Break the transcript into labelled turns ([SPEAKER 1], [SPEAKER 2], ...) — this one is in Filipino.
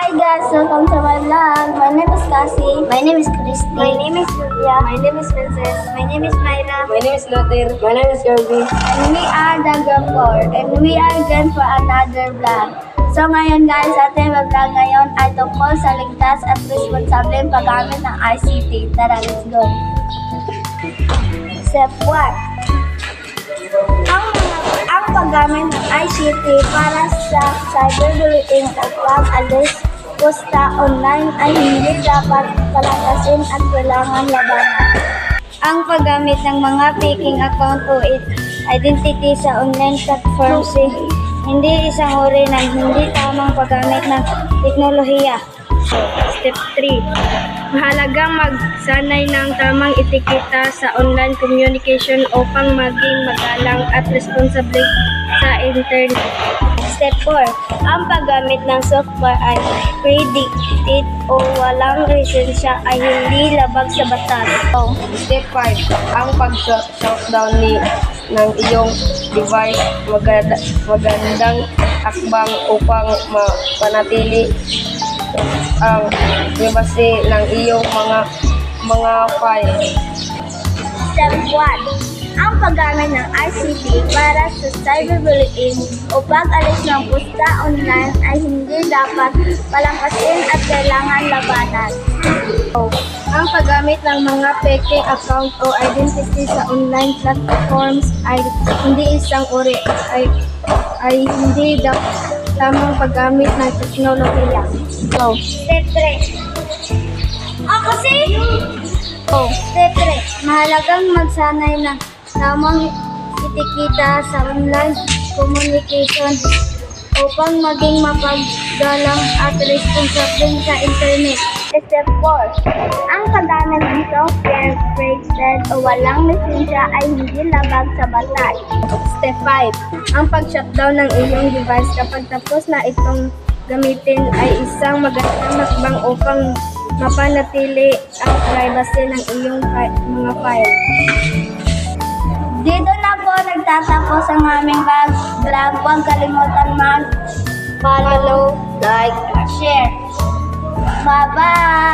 [SPEAKER 1] Hi guys, welcome to my vlog. My name is Cassie. My name is Christy. My name is Julia. My name is Princess. My name is Myra.
[SPEAKER 2] My name is Lothar. My name is Kirby.
[SPEAKER 1] And we are the Gapor. And we are again for another vlog. So ngayon guys, ating vlog ngayon ay tungkol sa ligtas at responsableng paggamit ng ICT. Tara, let's go. Step 1. Ang paggamit ng ICT para sa cyberbullying o pag-alis posta online ay hindi dapat palakasin at kailangan labanan. Ang paggamit ng mga faking account o identity sa online platforms hindi isang uri ng hindi tamang paggamit ng teknolohiya. Step 3. Mahalagang magsanay ng tamang etiketa sa online communication upang maging magalang at responsable sa internet. Step 4. Ang paggamit ng software ay predicted o walang lisensya ay hindi labag sa batas.
[SPEAKER 2] Step 5. Ang pag-shutdown ng iyong device magandang hakbang upang mapanatili ang privacy ng iyong mga file.
[SPEAKER 1] Step 1. Ang paggamit ng ICT para sa cyberbullying o pag-alis ng posta online ay hindi dapat palangkasin at kailangan labanan. Ang paggamit ng mga faking account o identity sa online platforms ay hindi isang uri ay hindi dapat tamang paggamit ng teknolohiya. Step 3. Step 3. Mahalagang magsanay ng tamang etiketa sa online communication upang maging mapaggalang at responsable sa internet. Step 4. Ang paggamit ng software created o walang lisensya ay hindi labag sa batas. Step 5. Ang pag-shutdown ng iyong device kapag tapos na itong gamitin ay isang magandang hakbang upang mapanatili ang privacy ng iyong mga file. Dito na po nagtatapos ang aming vlog. Huwag kalimutan mag-follow, like, share. Bye-bye!